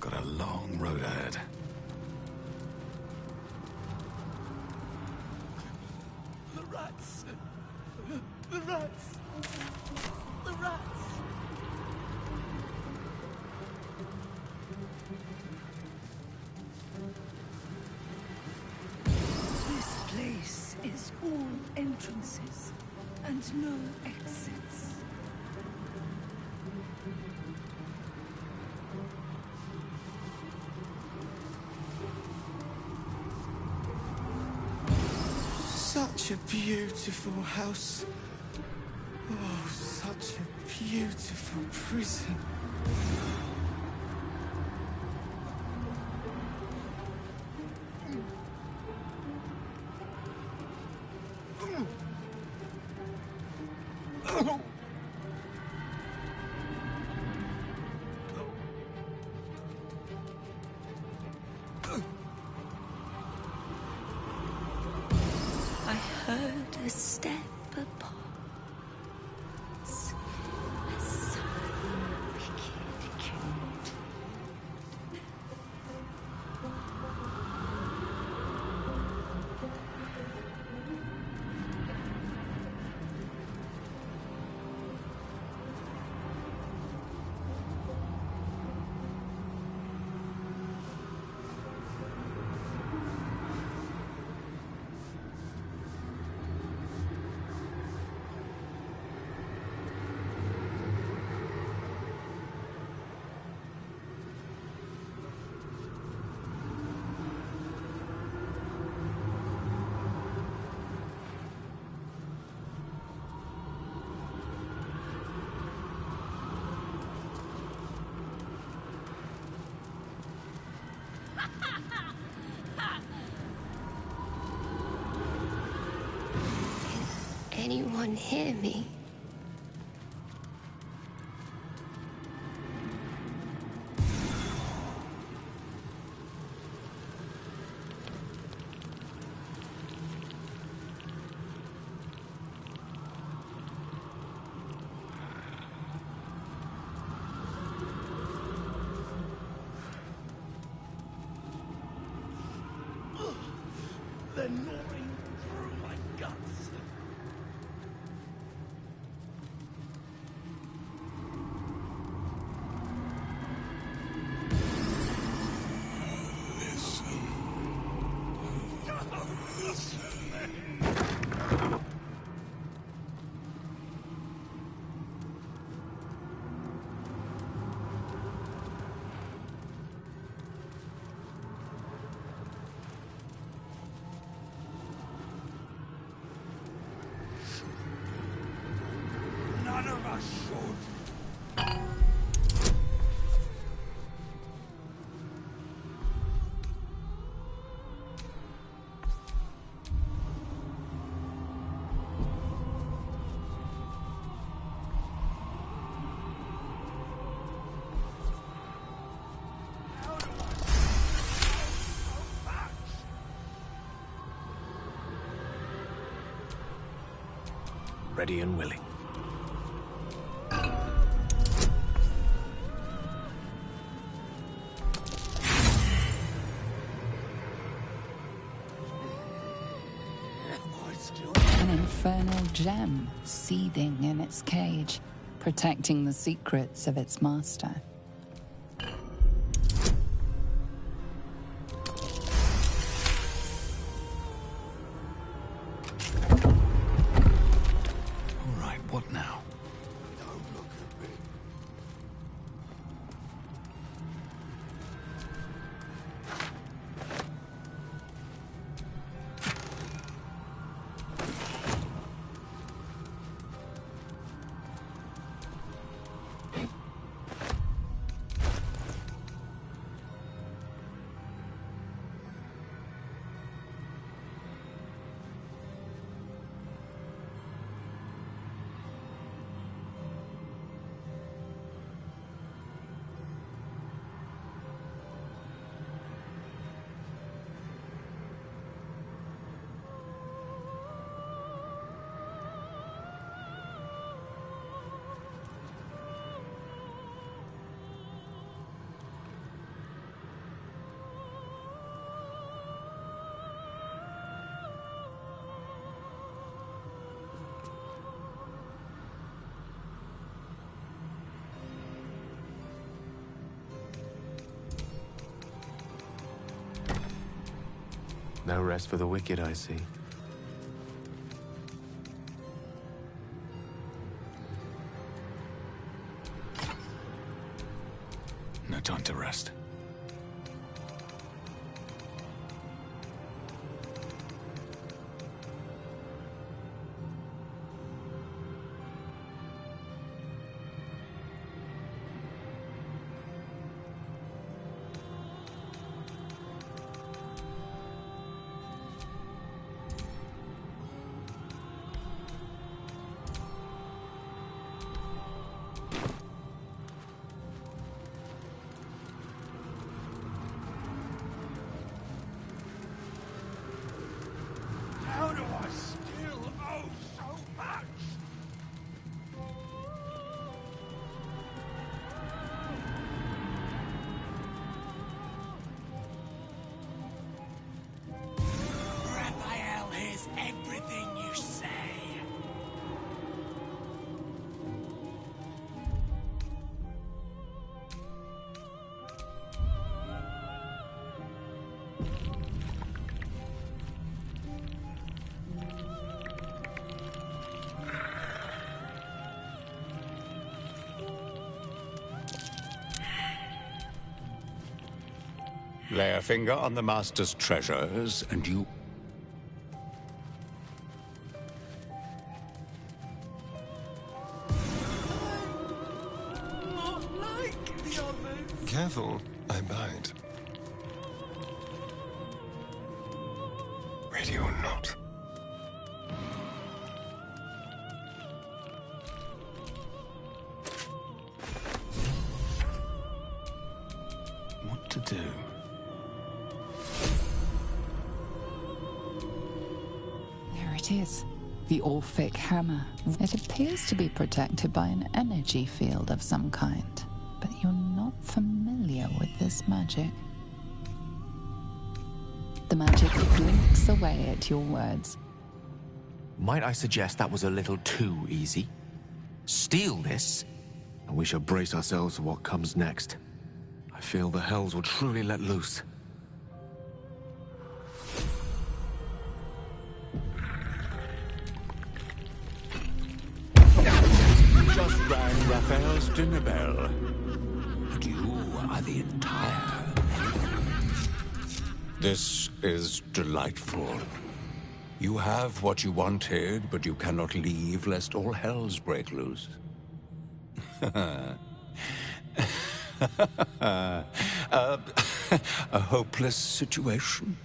got a long road ahead. The rats! The rats! The rats! This place is all entrances and no exits. Such a beautiful house. Oh, such a beautiful prison. I heard a step upon. Anyone hear me? They're gnawing through my guts. None of us should. Ready and willing. An infernal gem seething in its cage, protecting the secrets of its master. All right, what now? No rest for the wicked, I see. No time to rest. How do I still owe so much? Raphael hears everything you say. Lay a finger on the Master's treasures, and you... Not like the others. Careful, I bite. Ready or not. What to do? There it is. The Orphic hammer. It appears to be protected by an energy field of some kind, but you're not familiar with this magic. The magic blinks away at your words. Might I suggest that was a little too easy? Steal this, and we shall brace ourselves for what comes next. I feel the hells will truly let loose. Just rang Raphael's dinner bell. But you are the entire... This is delightful. You have what you wanted, but you cannot leave lest all hells break loose. A hopeless situation.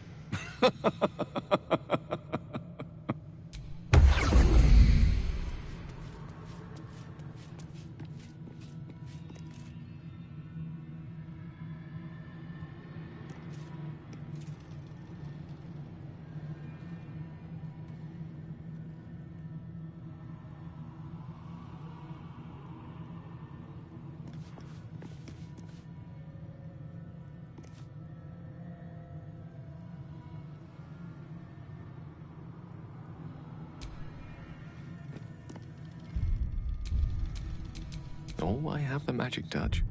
Oh, I have the magic touch.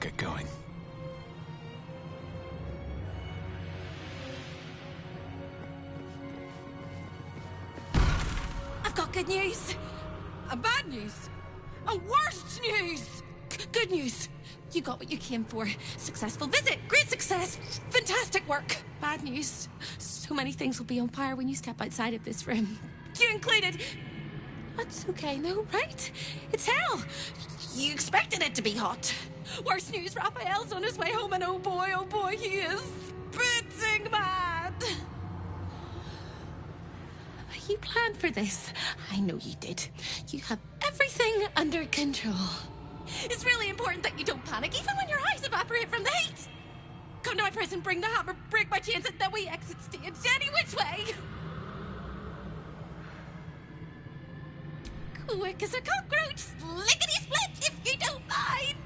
Let's get going. I've got good news. Bad news. Worst news. Good news. You got what you came for. Successful visit. Great success. Fantastic work. Bad news. So many things will be on fire when you step outside of this room. You included. That's okay, no, right? It's hell. You expected it to be hot. Worst news, Raphael's on his way home, and oh boy, he is spitting mad. You planned for this. I know you did. You have everything under control. It's really important that you don't panic, even when your eyes evaporate from the heat. Come to my prison, bring the hammer, break my chains, and then we exit stage any which way. Quick as a cockroach, lickety-split, if you don't mind.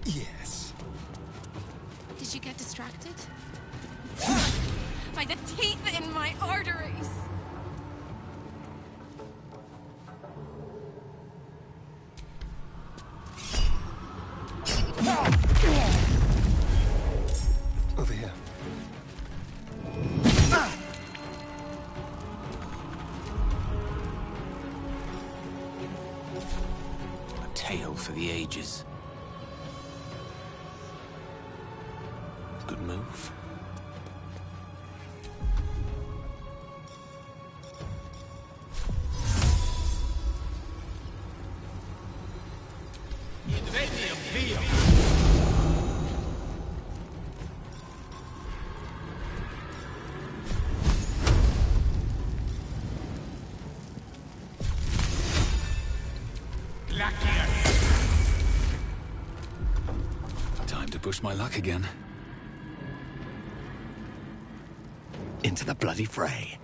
Yes. Did you get distracted? By the teeth in my arteries. Over here. A tale for the ages. Good move. Time to push my luck again. Into the bloody fray.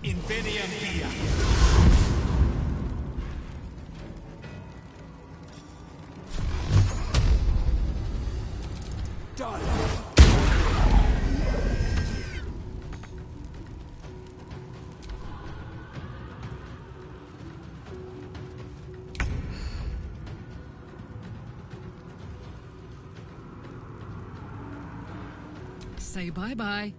Imperium Dia. Done. Say bye-bye.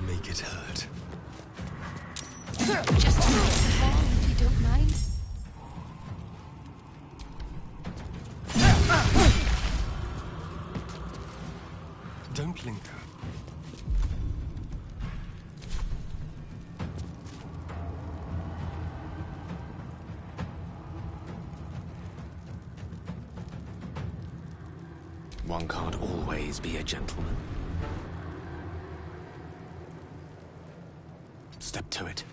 Make it hurt. Just how long did don't mind. Don't linger. One can't always be a gentleman. Step to it.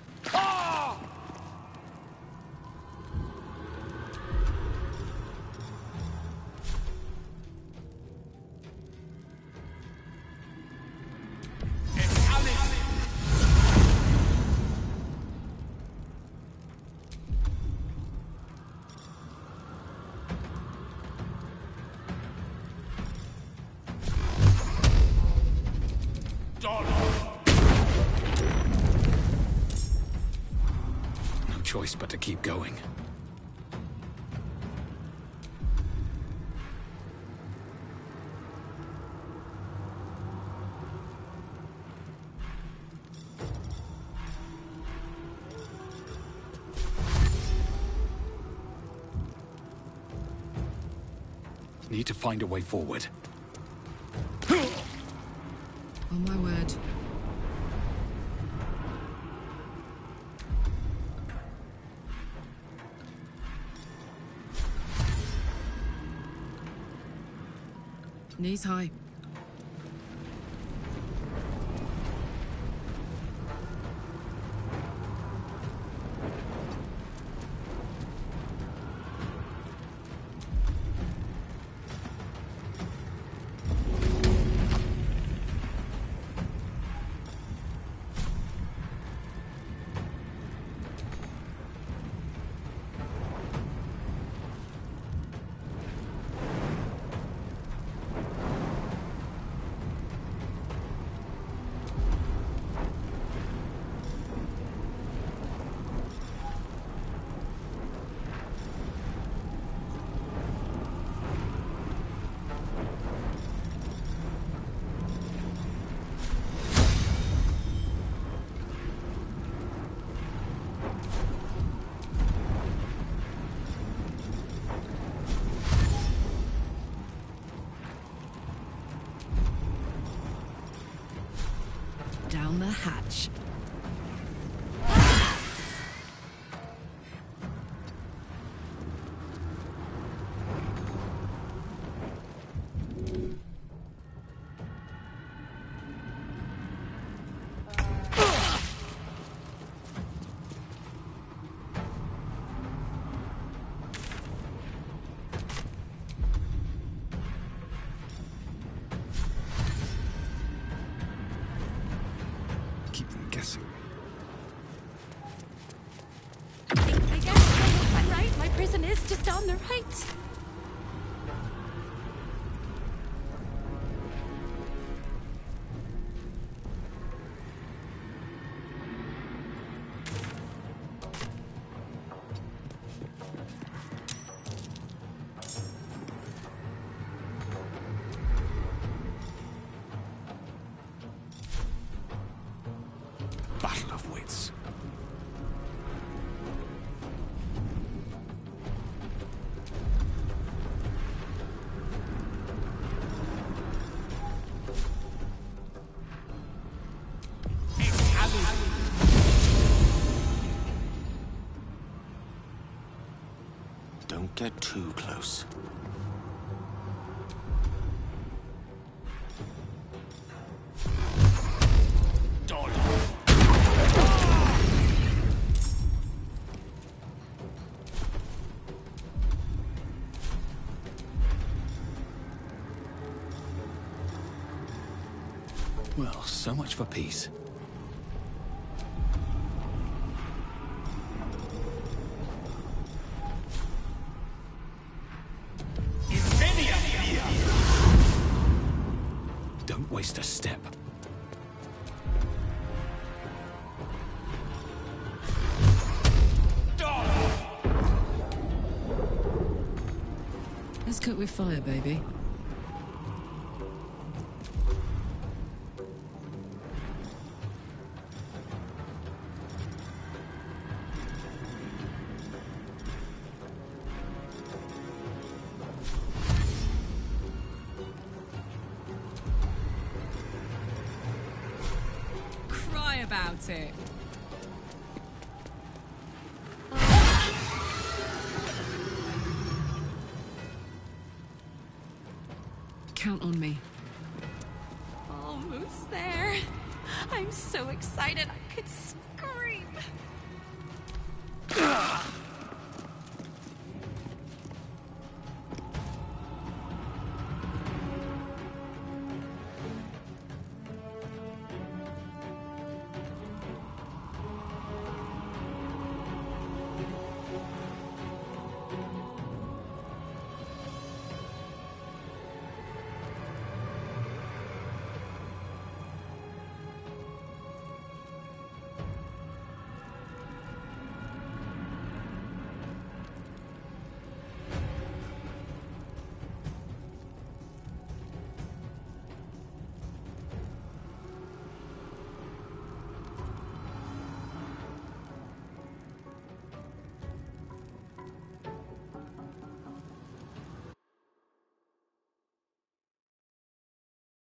No choice but to keep going. Need to find a way forward. On my word. Knees high. Down the hatch. Keep them guessing. I guess I'm right. My prison is just on the right. Battle of wits. Don't get too close. Well, so much for peace. Don't waste a step. Let's cook with fire, baby. about it. Count on me. Almost there. I'm so excited I could scream.